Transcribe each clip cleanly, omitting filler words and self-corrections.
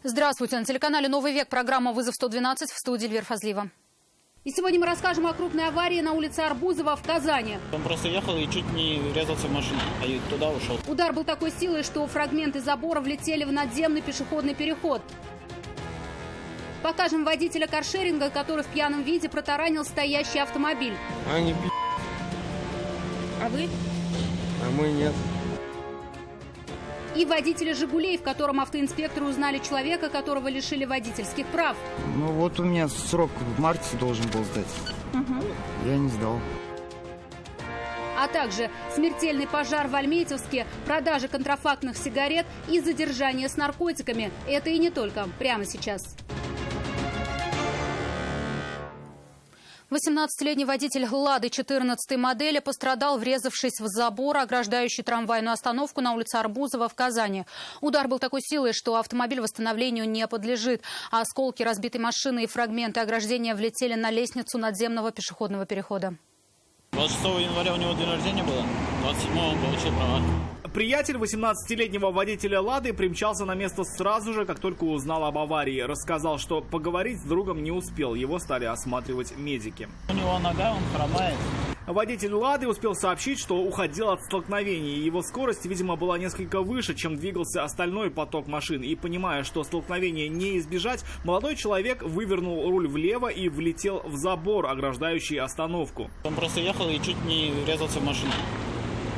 Здравствуйте. На телеканале «Новый век» программа «Вызов 112» в студии Эльвира Фазлиева. И сегодня мы расскажем о крупной аварии на улице Арбузова в Казани. Он просто ехал и чуть не врезался в машину, а туда ушел. Удар был такой силой, что фрагменты забора влетели в надземный пешеходный переход. Покажем водителя каршеринга, который в пьяном виде протаранил стоящий автомобиль. Они А вы? А мы нет. И водителя «Жигулей», в котором автоинспекторы узнали человека, которого лишили водительских прав. Ну вот у меня срок в марте должен был сдать. Я не сдал. А также смертельный пожар в Альметьевске, продажа контрафактных сигарет и задержание с наркотиками. Это и не только. Прямо сейчас. 18-летний водитель «Лады» 14-й модели пострадал, врезавшись в забор, ограждающий трамвайную остановку на улице Арбузова в Казани. Удар был такой силой, что автомобиль восстановлению не подлежит. А осколки разбитой машины и фрагменты ограждения влетели на лестницу надземного пешеходного перехода. 26 января у него день рождения было, 27-го он получил права. Приятель 18-летнего водителя «Лады» примчался на место сразу же, как только узнал об аварии. Рассказал, что поговорить с другом не успел. Его стали осматривать медики. У него нога, он хромает. Водитель «Лады» успел сообщить, что уходил от столкновения. Его скорость, видимо, была несколько выше, чем двигался остальной поток машин. И, понимая, что столкновения не избежать, молодой человек вывернул руль влево и влетел в забор, ограждающий остановку. Он просто ехал и чуть не врезался в машину.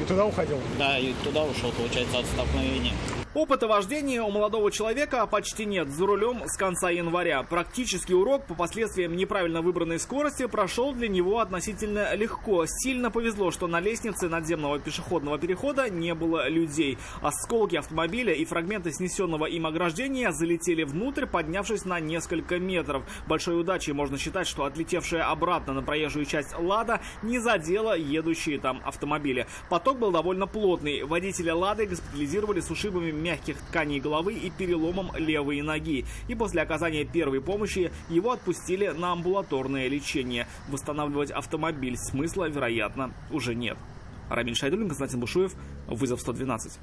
И туда уходил? Да, и туда ушел, получается, от столкновения. Опыта вождения у молодого человека почти нет. За рулем с конца января. Практический урок по последствиям неправильно выбранной скорости прошел для него относительно легко. Сильно повезло, что на лестнице надземного пешеходного перехода не было людей. Осколки автомобиля и фрагменты снесенного им ограждения залетели внутрь, поднявшись на несколько метров. Большой удачей можно считать, что отлетевшая обратно на проезжую часть «Лада» не задела едущие там автомобили. Поток был довольно плотный. Водителя «Лады» госпитализировали с ушибами мягких тканей головы и переломом левой ноги. И после оказания первой помощи его отпустили на амбулаторное лечение. Восстанавливать автомобиль смысла, вероятно, уже нет. Рамиль Шайдуллин, Константин Бушуев, «Вызов 112».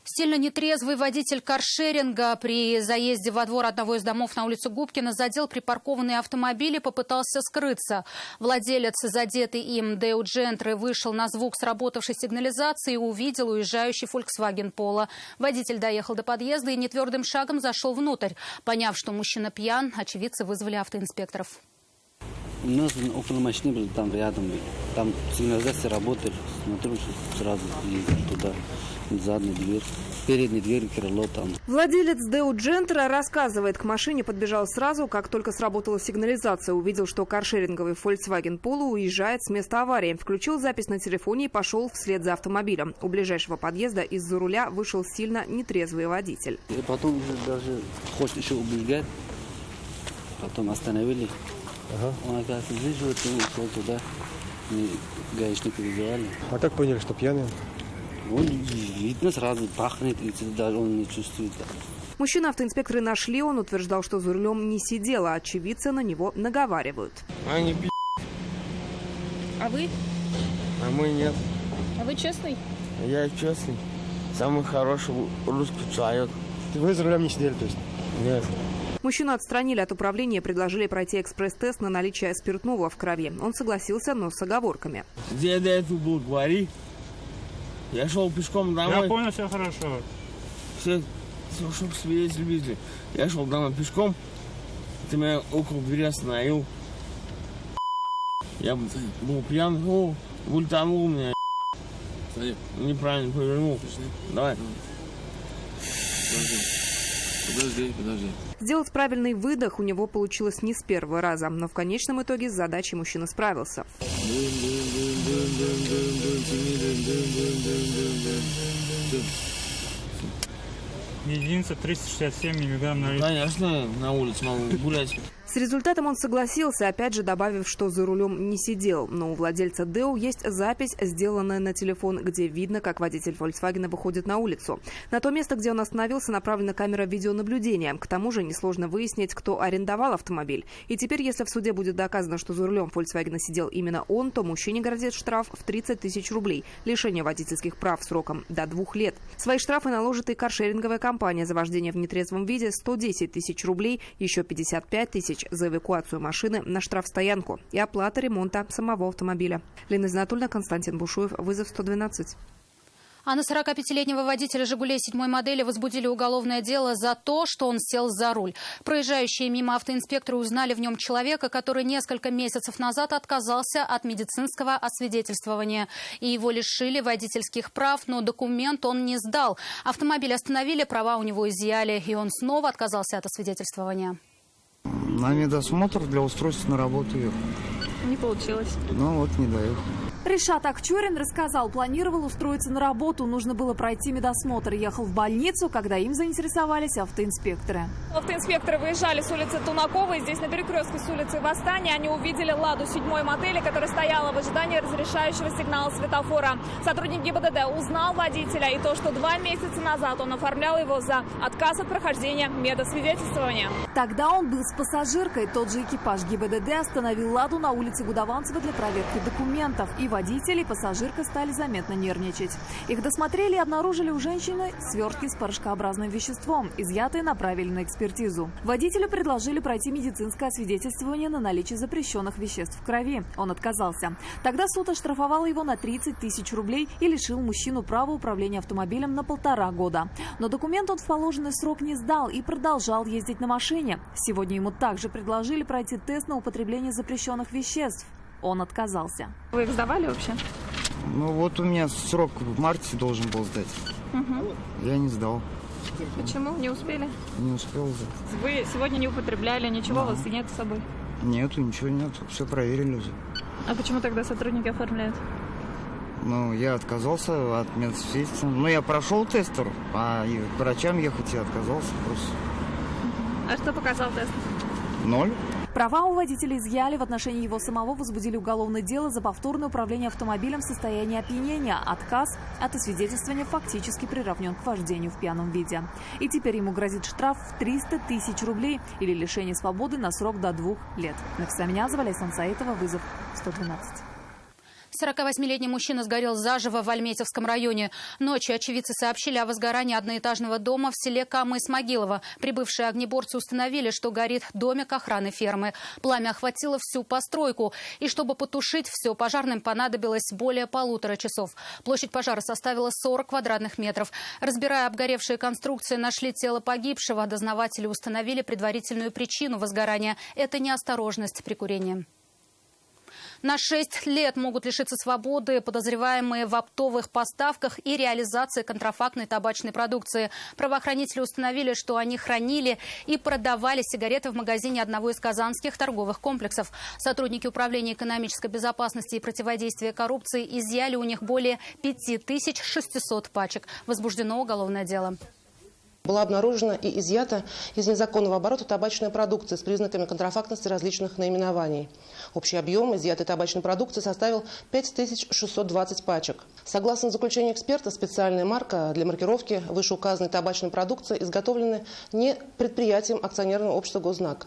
Сильно нетрезвый водитель каршеринга при заезде во двор одного из домов на улице Губкина задел припаркованные автомобили и попытался скрыться. Владелец, задетый им Daewoo Gentry, вышел на звук сработавшей сигнализации и увидел уезжающий Volkswagen Polo. Водитель доехал до подъезда и нетвердым шагом зашел внутрь. Поняв, что мужчина пьян, очевидцы вызвали автоинспекторов. У нас около машины был там рядом. Там сигнализация работает. Смотрю, сразу ездил туда. Задняя дверь, передняя дверь, крыло там. Владелец Daewoo Gentry рассказывает, к машине подбежал сразу, как только сработала сигнализация. Увидел, что каршеринговый Volkswagen Polo уезжает с места аварии. Включил запись на телефоне и пошел вслед за автомобилем. У ближайшего подъезда из-за руля вышел сильно нетрезвый водитель. И потом уже даже хочет еще убегать. Потом остановили. Он, оказывается, здесь живет, и ушел туда. И гаишники вызывали. А как поняли, что пьяный? Он видно сразу пахнет, и даже он не чувствует. Мужчину автоинспекторы нашли, он утверждал, что за рулем не сидел, а очевидцы на него наговаривают. Они А вы? А мы нет. А вы честный? Я честный. Самый хороший русский человек. Вы за рулем не сидели, то есть? Нет. Мужчину отстранили от управления и предложили пройти экспресс-тест на наличие спиртного в крови. Он согласился, но с оговорками. Где до этого был, говори. Я шел пешком домой. Я понял, все хорошо. Все, чтобы свидетели видели. Я шел домой пешком. Ты меня около двери остановил. Я был пьян. Вультанул меня. Неправильно повернул. Давай. Подожди. Сделать правильный выдох у него получилось не с первого раза, но в конечном итоге с задачей мужчина справился. Единица 367 миллиграмм на литр. Конечно, на улице могу гулять. С результатом он согласился, опять же добавив, что за рулем не сидел. Но у владельца ДЭУ есть запись, сделанная на телефон, где видно, как водитель Volkswagen выходит на улицу. На то место, где он остановился, направлена камера видеонаблюдения. К тому же несложно выяснить, кто арендовал автомобиль. И теперь, если в суде будет доказано, что за рулем Volkswagen сидел именно он, то мужчине грозит штраф в 30 тысяч рублей, лишение водительских прав сроком до 2 лет. Свои штрафы наложит и каршеринговая компания за вождение в нетрезвом виде 110 тысяч рублей, еще 55 тысяч за эвакуацию машины на штрафстоянку и оплата ремонта самого автомобиля. Лена Знатульна, Константин Бушуев, вызов 112. А на 45-летнего водителя «Жигулей» 7-й модели возбудили уголовное дело за то, что он сел за руль. Проезжающие мимо автоинспекторы узнали в нем человека, который несколько месяцев назад отказался от медицинского освидетельствования. И его лишили водительских прав, но документ он не сдал. Автомобиль остановили, права у него изъяли, и он снова отказался от освидетельствования. На медосмотр для устройства на работу ехал. Не получилось. Ну вот, не доехал. Ришат Акчурин рассказал, планировал устроиться на работу. Нужно было пройти медосмотр. Ехал в больницу, когда им заинтересовались автоинспекторы. Автоинспекторы выезжали с улицы Тунаковой. Здесь на перекрестке с улицы Восстания они увидели «Ладу» 7-й модели, которая стояла в ожидании разрешающего сигнала светофора. Сотрудник ГИБДД узнал водителя и то, что 2 месяца назад он оформлял его за отказ от прохождения медосвидетельствования. Тогда он был с пассажиркой. Тот же экипаж ГИБДД остановил «Ладу» на улице Гудованцева для проверки документов. И водитель, и пассажирка стали заметно нервничать. Их досмотрели и обнаружили у женщины свертки с порошкообразным веществом, изъятые направили на экспертизу. Водителю предложили пройти медицинское освидетельствование на наличие запрещенных веществ в крови. Он отказался. Тогда суд оштрафовал его на 30 тысяч рублей и лишил мужчину права управления автомобилем на 1,5 года. Но документ он в положенный срок не сдал и продолжал ездить на машине. Сегодня ему также предложили пройти тест на употребление запрещенных веществ. Он отказался. Вы их сдавали вообще? Ну вот у меня срок в марте должен был сдать. Я не сдал. Почему? Не успели? Не успел сдать. Вы сегодня не употребляли, ничего у вас нет с собой? Нету, ничего нет. Все проверили уже. А почему тогда сотрудники оформляют? Ну, я отказался от медосвидетельства. Ну, я прошел тестер, а и к врачам ехать я отказался просто. А что показал тест? 0. Права у водителя изъяли, в отношении его самого возбудили уголовное дело за повторное управление автомобилем в состоянии опьянения. Отказ от освидетельствования фактически приравнен к вождению в пьяном виде. И теперь ему грозит штраф в 300 тысяч рублей или лишение свободы на срок до 2 лет. Нафиса Минязова, Лейсан Саитова, вызов 112. 48-летний мужчина сгорел заживо в Альметьевском районе. Ночью очевидцы сообщили о возгорании одноэтажного дома в селе Камы-Исмагилово. Прибывшие огнеборцы установили, что горит домик охраны фермы. Пламя охватило всю постройку. И чтобы потушить все, пожарным понадобилось более 1,5 часов. Площадь пожара составила 40 квадратных метров. Разбирая обгоревшие конструкции, нашли тело погибшего. Дознаватели установили предварительную причину возгорания. Это неосторожность при курении. На 6 лет могут лишиться свободы подозреваемые в оптовых поставках и реализации контрафактной табачной продукции. Правоохранители установили, что они хранили и продавали сигареты в магазине одного из казанских торговых комплексов. Сотрудники Управления экономической безопасности и противодействия коррупции изъяли у них более 5600 пачек. Возбуждено уголовное дело. Была обнаружена и изъята из незаконного оборота табачная продукция с признаками контрафактности различных наименований. Общий объем изъятой табачной продукции составил 5620 пачек. Согласно заключению эксперта, специальная марка для маркировки вышеуказанной табачной продукции изготовлена не предприятием акционерного общества «Госзнак».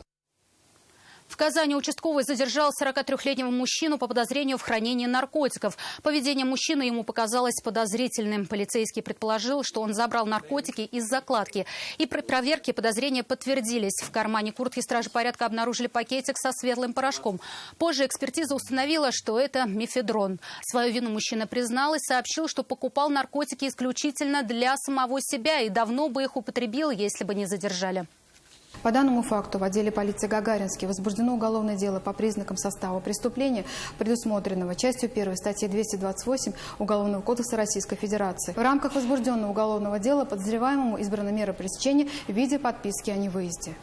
В Казани участковый задержал 43-летнего мужчину по подозрению в хранении наркотиков. Поведение мужчины ему показалось подозрительным. Полицейский предположил, что он забрал наркотики из закладки. И при проверке подозрения подтвердились. В кармане куртки стражи порядка обнаружили пакетик со светлым порошком. Позже экспертиза установила, что это мефедрон. Свою вину мужчина признал и сообщил, что покупал наркотики исключительно для самого себя и давно бы их употребил, если бы не задержали. По данному факту в отделе полиции Гагаринский возбуждено уголовное дело по признакам состава преступления, предусмотренного частью 1 статьи 228 Уголовного кодекса Российской Федерации. В рамках возбужденного уголовного дела подозреваемому избрана мера пресечения в виде подписки о невыезде.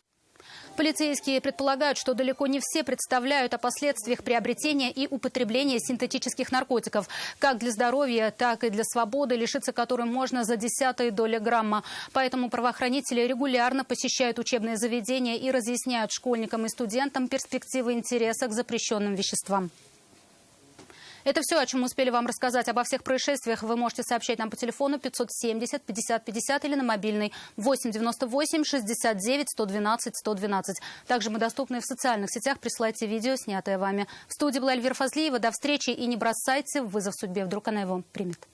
Полицейские предполагают, что далеко не все представляют о последствиях приобретения и употребления синтетических наркотиков. Как для здоровья, так и для свободы, лишиться которой можно за десятые доли грамма. Поэтому правоохранители регулярно посещают учебные заведения и разъясняют школьникам и студентам перспективы интереса к запрещенным веществам. Это все, о чем мы успели вам рассказать. Обо всех происшествиях вы можете сообщать нам по телефону 570 50 50 или на мобильный 8 98 69 112 112. Также мы доступны в социальных сетях. Присылайте видео, снятое вами. В студии была Эльвира Фазлиева. До встречи и не бросайте вызов судьбе. Вдруг она его примет.